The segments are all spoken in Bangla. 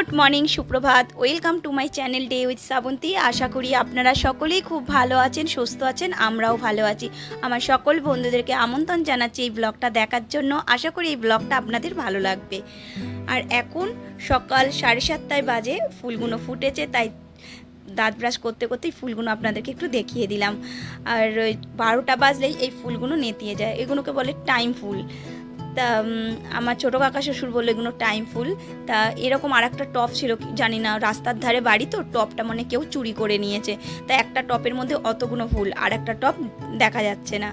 গুড মর্নিং, সুপ্রভাত। Welcome to my channel day with Srabanti. আশা করি আপনারা সকলেই খুব ভালো আছেন, সুস্থ আছেন, আমরাও ভালো আছি। আমার সকল বন্ধুদেরকে আমন্ত্রণ জানাচ্ছি এই ব্লগটা দেখার জন্য। আশা করি এই ব্লগটা আপনাদের ভালো লাগবে। আর এখন সকাল 7:30 বাজে, ফুলগুলো ফুটেছে, তাই দাঁত ব্রাশ করতে করতেই ফুলগুলো আপনাদেরকে একটু দেখিয়ে দিলাম। আর ওই 12টা বাজলেই এই ফুলগুলো নেতিয়ে যায়, এগুলোকে বলে টাইম ফুল। তা আমার ছোটো কাকা শ্বশুর বললো এগুলো টাইম ফুল। তা এরকম আর একটা টপ ছিল, জানি না, রাস্তার ধারে বাড়ি তো, টপটা মানে কেউ চুরি করে নিয়েছে। তা একটা টপের মধ্যে অতগুলো ফুল, আর একটা টপ দেখা যাচ্ছে না।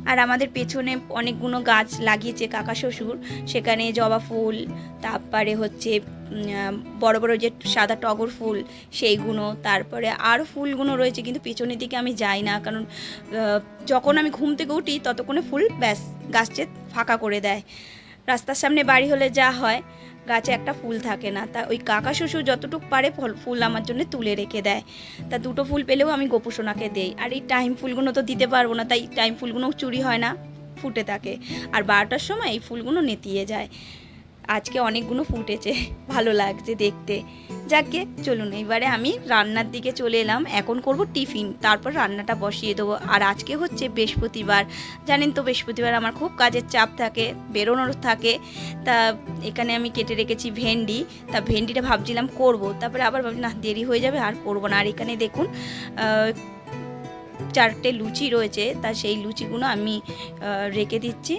আর আমাদের পেছনে অনেকগুলো গাছ লাগিয়েছে কাকা শ্বশুর, সেখানে জবা ফুল, তারপরে হচ্ছে বড় বড় যে সাদা টগর ফুল সেইগুলো, তারপরে আরও ফুলগুলো রয়েছে, কিন্তু পেছনের দিকে আমি যাই না, কারণ যখন আমি ঘুম থেকে উঠি ততক্ষণে ফুল ব্যাস গাছে ফাঁকা করে দেয়। রাস্তার সামনে বাড়ি হলে যা হয়, গাছে একটা ফুল থাকে না। তা ওই কাকা শ্বশুর যতটুকু পারে ফুল আমার জন্য তুলে রেখে দেয়। তা দুটো ফুল পেলেও আমি গোপুসোনাকে দেই। আর এই টাইম ফুলগুলো তো দিতে পারবো না, তাই টাইম ফুলগুলোও চুরি হয় না, ফুটে থাকে। আর 12টার সময় এই ফুলগুলো নেতিয়ে যায়। আজকে অনেকগুলো ফুটেছে, ভালো লাগছে দেখতে। যাকে চলুন, এবারে আমি রান্নার দিকে চলে এলাম। এখন করব টিফিন, তারপর রান্নাটা বসিয়ে দেবো। আর আজকে হচ্ছে বৃহস্পতিবার, জানেন তো বৃহস্পতিবার আমার খুব কাজের চাপ থাকে, বেরোনোর থাকে। তা এখানে আমি কেটে রেখেছি ভেন্ডি। তা ভেন্ডিটা ভাবছিলাম করব, তারপরে আবার ভাবছি না, দেরি হয়ে যাবে, আর করবো না। আর এখানে দেখুন 4টে লুচি রয়েছে, তা সেই লুচিগুলো আমি রেখে দিচ্ছি,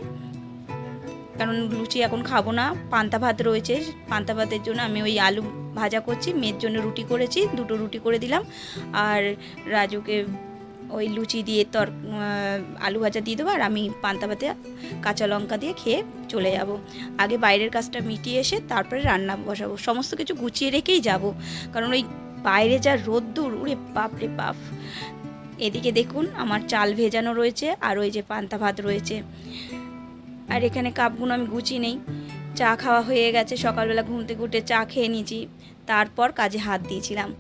কারণ লুচি এখন খাবো না। পান্তা ভাত রয়েছে, পান্তা ভাতের জন্য আমি ওই আলু ভাজা করছি। মেয়ের জন্য রুটি করেছি, 2টো রুটি করে দিলাম। আর রাজুকে ওই লুচি দিয়ে আলু ভাজা দিয়ে দেবো, আর আমি পান্তা ভাতে কাঁচা লঙ্কা দিয়ে খেয়ে চলে যাব। আগে বাইরের কাজটা মিটিয়ে এসে তারপরে রান্না বসাবো, সমস্ত কিছু গুছিয়ে রেখেই যাব, কারণ ওই বাইরে যা রোদ্দুর, উড়ে বাপ রে বাপ। এদিকে দেখুন আমার চাল ভেজানো রয়েছে, আর ওই যে পান্তা ভাত রয়েছে। আর এখানে কাপগুলো আমি গুছিয়ে নেই। চা খাওয়া হয়ে গেছে, সকালবেলা ঘুম থেকে উঠে চা খেয়ে নিয়েছি, তারপর কাজে হাত দিয়েছিলাম।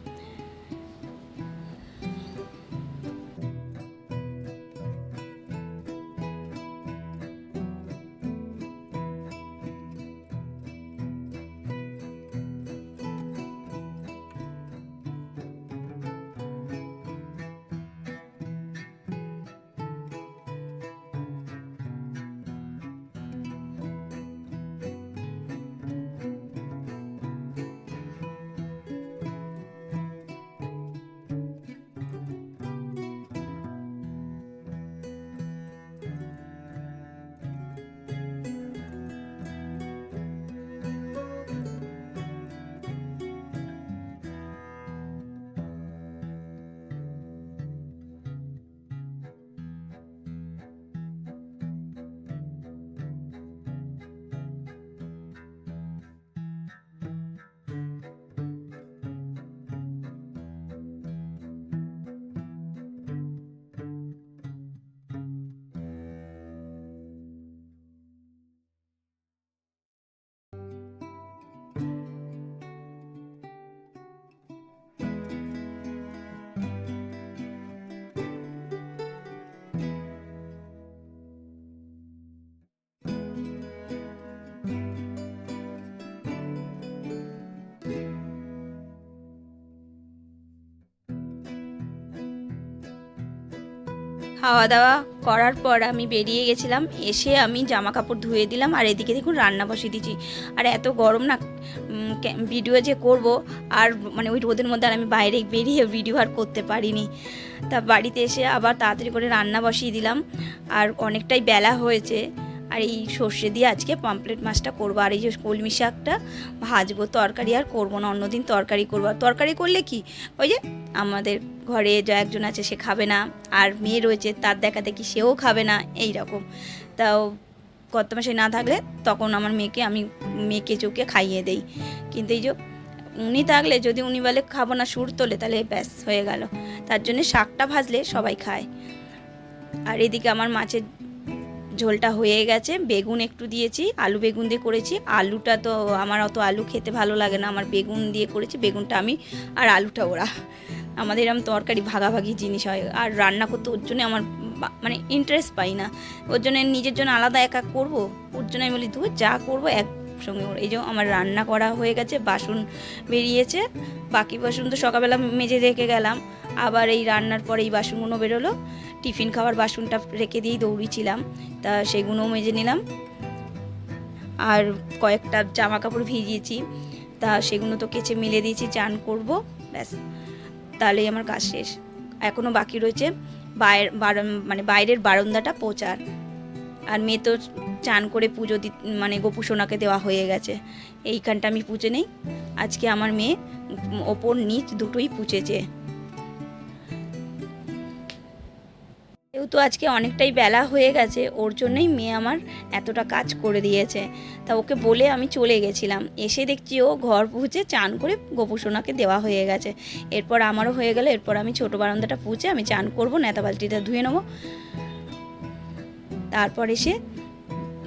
খাওয়া দাওয়া করার পর আমি বেরিয়ে গেছিলাম, এসে আমি জামা কাপড় ধুয়ে দিলাম, আর এদিকে দেখুন রান্না বসিয়ে দিচ্ছি। আর এত গরম না, ভিডিও যে করব, আর মানে ওই রোদের মধ্যে আর আমি বাইরে বেরিয়ে ভিডিও আর করতে পারিনি। তা বাড়িতে এসে আবার তাড়াতাড়ি করে রান্না বসিয়ে দিলাম, আর অনেকটাই বেলা হয়েছে। আর এই সর্ষে দিয়ে আজকে পমফ্রেট মাছটা করবো, আর এই যে কলমি শাকটা ভাজবো। তরকারি আর করবো না, অন্যদিন তরকারি করবো। আর তরকারি করলে কি, ওই যে আমাদের ঘরে যা একজন আছে সে খাবে না, আর মেয়ে রয়েছে তার দেখা দেখি সেও খাবে না, এই রকম। তাও গত মাসে না থাকলে তখন আমার মেয়েকে চোখে খাইয়ে দেই। কিন্তু এই যে উনি থাকলে, যদি উনি বলে খাবো না, সুর তোলে, তাহলে ব্যাস হয়ে গেল। তার জন্য শাকটা ভাজলে সবাই খায়। আর এদিকে আমার মাছের ঝোলটা হয়ে গেছে, বেগুন একটু দিয়েছি, আলু বেগুন দিয়ে করেছি। আলুটা তো আমার অত আলু খেতে ভালো লাগে না, আমার বেগুন দিয়ে করেছি। বেগুনটা আমি আর আলুটা ওরা, আমাদের এরকম তরকারি ভাগাভাগি জিনিস হয়। আর রান্না করতে ওর জন্য আমার মানে ইন্টারেস্ট পাই না, ওর জন্য নিজের জন্য আলাদা একা করবো। ওর জন্য আমি বলি, যা করবো এক একসঙ্গে। এই যে আমার রান্না করা হয়ে গেছে, বাসন বেরিয়েছে, বাকি বাসন তো সকালবেলা মেজে রেখে গেলাম, আবার এই রান্নার পরে এই বাসনগুলো বেরোলো। টিফিন খাওয়ার বাসনটা রেখে দিয়েই দৌড়িয়েছিলাম, তা সেগুলোও মেজে নিলাম। আর কয়েকটা জামা কাপড় ভিজিয়েছি, তা সেগুলো তো কেচে মেলে দিয়েছি, চান করব, ব্যাস তাহলেই আমার কাজ শেষ। এখনও বাকি রয়েছে মানে বাইরের বারান্দাটা পোছার। আর মেয়ে তো চান করে পুজো মানে গোপুসোনাকে দেওয়া হয়ে গেছে, এইখানটা আমি পুজো নেই। আজকে আমার মেয়ে ওপর নিচ দুটোই পুছেছে। যেহেতু আজকে অনেকটাই বেলা হয়ে গেছে, ওর জন্যই মেয়ে আমার এতটা কাজ করে দিয়েছে। তা ওকে বলে আমি চলে গেছিলাম, এসে দেখছি ও ঘর পুছে চান করে গোপুসোনাকে দেওয়া হয়ে গেছে। এরপর আমারও হয়ে গেল, এরপর আমি ছোটো বারান্দাটা পুছে আমি চান করবো, নেতা বালতিটা ধুয়ে নেবো, তারপর এসে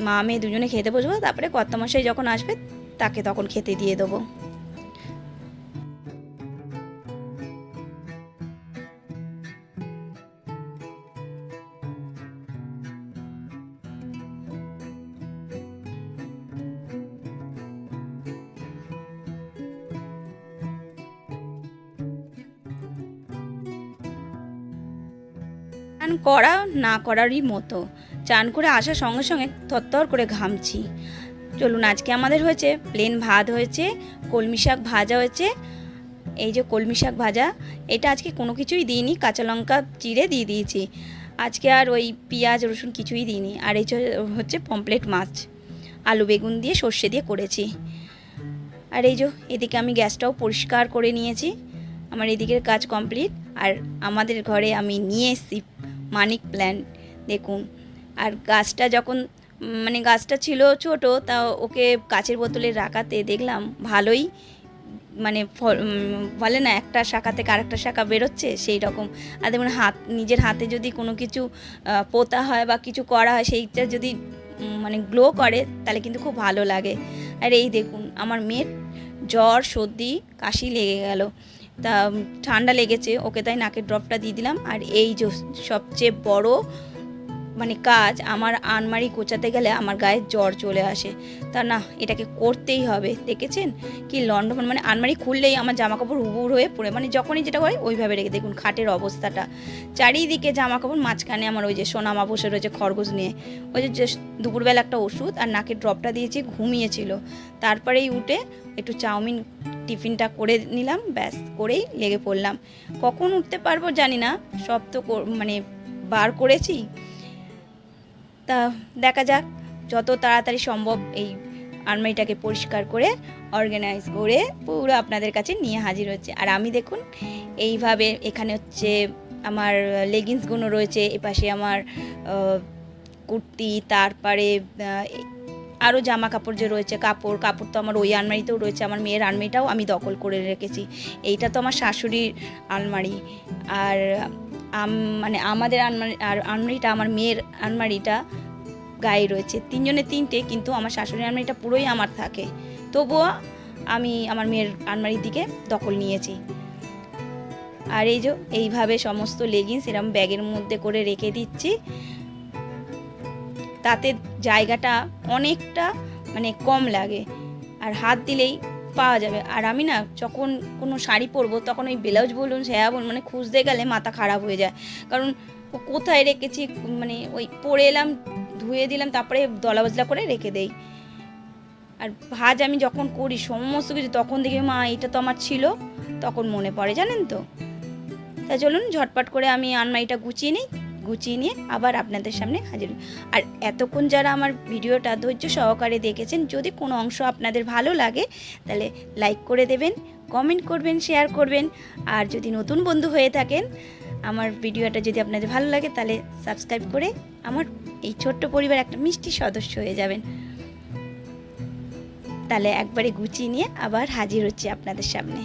মা মেয়ে দুজনে খেতে বসবো। তারপরে কর্তামশাই যখন আসবে তাকে তখন খেতে দিয়ে দেবো। চান করা না করারই মতো, চান করে আসার সঙ্গে সঙ্গে থরথর করে ঘামছি। চলুন, আজকে আমাদের হয়েছে প্লেন ভাত হয়েছে, কলমি শাক ভাজা হয়েছে। এই যে কলমি শাক ভাজা, এটা আজকে কোনো কিছুই দিইনি, কাঁচা লঙ্কা চিড়ে দিয়ে দিয়েছি আজকে, আর ওই পেঁয়াজ রসুন কিছুই দিইনি। আর এই হচ্ছে পমপ্লেট মাছ, আলু বেগুন দিয়ে সর্ষে দিয়ে করেছি। আর এই যে এদিকে আমি গ্যাসটাও পরিষ্কার করে নিয়েছি, আমার এদিকের কাজ কমপ্লিট। আর আমাদের ঘরে আমি নিয়ে এসেছি মানিক প্ল্যান্ট, দেখুন। আর গাছটা যখন মানে গাছটা ছিল ছোট, তা ওকে কাচের বোতলে রাখাতে দেখলাম ভালোই মানে বলে না একটা শাখা থেকে আরেকটা শাখা বেরোচ্ছে সেই রকম। আর দেখুন নিজের হাতে যদি কোনো কিছু পোতা হয় বা কিছু করা হয়, সেইটা যদি মানে গ্লো করে তাহলে কিন্তু খুব ভালো লাগে। আর এই দেখুন আমার মেয়ের জ্বর সর্দি কাশি লেগে গেল, তা ঠান্ডা লেগেছে ওকে, তাই নাকের ড্রপটা দিয়ে দিলাম। আর এই যে সবচেয়ে বড় মানে কাজ, আমার আলমারি গোছাতে গেলে আমার গায়ে জ্বর চলে আসে, তা না এটাকে করতেই হবে। দেখেছেন কি লন্ডন, মানে আলমারি খুললেই আমার জামা কাপড় হুবুর হয়ে পড়ে, মানে যখনই যেটা হয় ওইভাবে রেখে। দেখুন খাটের অবস্থাটা, চারিদিকে জামা কাপড়, মাঝখানে আমার ওই যে সোনামা বসে রয়েছে খরগোশ নিয়ে। ওই যে দুপুরবেলা একটা ওষুধ আর নাকের ড্রপটা দিয়েছি, ঘুমিয়েছিল। তারপরেই উঠে একটু চাউমিন টিফিনটা করে নিলাম, ব্যাস করেই লেগে পড়লাম। কখন উঠতে পারবো জানি না, সব তো মানে বার করেছি, তা দেখা যাক যত তাড়াতাড়ি সম্ভব এই আলমারিটাকে পরিষ্কার করে অর্গানাইজ করে পুরো আপনাদের কাছে নিয়ে হাজির হচ্ছে। আর আমি দেখুন এইভাবে, এখানে হচ্ছে আমার লেগিংসগুলো রয়েছে, এপাশে আমার কুর্তি, তারপরে আরও জামা কাপড় যে রয়েছে, কাপড় তো আমার ওই আলমারিতেও রয়েছে, আমার মেয়ের আলমারিটাও আমি দখল করে রেখেছি। এইটা তো আমার শাশুড়ির আলমারি, আর মানে আমাদের আলমারিটা, আমার মেয়ের আলমারিটা গায়ে রয়েছে, তিনজনের তিনটে, কিন্তু আমার শাশুড়ির আলমারিটা পুরোই আমার থাকে, তবুও আমি আমার মেয়ের আলমারির দিকে দখল নিয়েছি। আর এই যে এইভাবে সমস্ত লেগিংস এরকম ব্যাগের মধ্যে করে রেখে দিচ্ছি, তাতে জায়গাটা অনেকটা মানে কম লাগে, আর হাত দিলেই পাওয়া যাবে। আর আমি না যখন কোনো শাড়ি পরবো তখন ওই ব্লাউজ বলুন স্যায়া বলুন মানে খুঁজতে গেলে মাথা খারাপ হয়ে যায়, কারণ কোথায় রেখেছি, মানে ওই পরে এলাম ধুয়ে দিলাম তারপরে দলা বজলা করে রেখে দেই। আর ভাজ আমি যখন করি সমস্ত কিছু, তখন দেখি মা এটা তো আমার ছিল, তখন মনে পড়ে, জানেন তো। তা চলুন ঝটপট করে আমি আলমারিটা গুছিয়ে নিয়ে আবার আপনাদের সামনে হাজির। আর এতক্ষণ যারা আমার ভিডিওটা ধৈর্য সহকারে দেখেছেন, যদি কোনো অংশ আপনাদের ভালো লাগে তাহলে লাইক করে দেবেন, কমেন্ট করবেন, শেয়ার করবেন। আর যদি নতুন বন্ধু হয়ে থাকেন, আমার ভিডিওটা যদি আপনাদের ভালো লাগে তাহলে সাবস্ক্রাইব করে আমার এই ছোট্ট পরিবার একটা মিষ্টি সদস্য হয়ে যাবেন। তাহলে একবারে গুছিয়ে নিয়ে আবার হাজির হচ্ছি আপনাদের সামনে।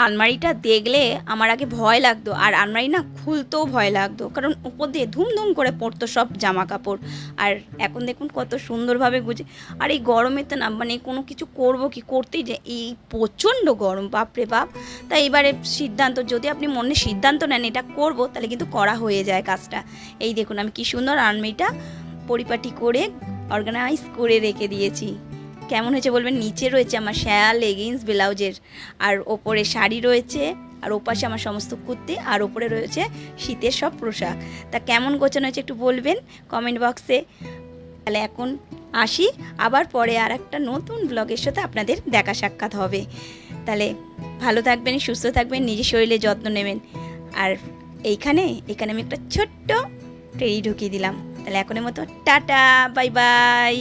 আলমারিটা দেখলে আমার আগে ভয় লাগতো, আর আলমারি না খুলতেও ভয় লাগতো, কারণ উপর দিয়ে ধুমধুম করে পড়তো সব জামা কাপড়। আর এখন দেখুন কত সুন্দরভাবে গুজে। আর এই গরমে তো না মানে কোনো কিছু করবো কি, করতেই যে এই প্রচণ্ড গরম, বাপরে বাপ। তাই এবারে সিদ্ধান্ত, যদি আপনি মনে সিদ্ধান্ত নেন এটা করব, তাহলে কিন্তু করা হয়ে যায় কাজটা। এই দেখুন আমি কি সুন্দর আলমারিটা পরিপাটি করে অর্গানাইজ করে রেখে দিয়েছি। কেমন হয়েছে বলবেন। নিচে রয়েছে আমার সায়া, লেগিংস, ব্লাউজের, আর ওপরে শাড়ি রয়েছে, আর ওপাশে আমার সমস্ত কুর্তি, আর ওপরে রয়েছে শীতের সব পোশাক। তা কেমন গোছানো হয়েছে একটু বলবেন কমেন্ট বক্সে। তাহলে এখন আসি, আবার পরে আর একটা নতুন ব্লগের সাথে আপনাদের দেখা সাক্ষাৎ হবে। তাহলে ভালো থাকবেন, সুস্থ থাকবেন, নিজের শরীরে যত্ন নেবেন। আর এখানে আমি একটা ছোট্ট ট্রেই ঢুকিয়ে দিলাম। তাহলে এখনের মতো টাটা, বাই বাই।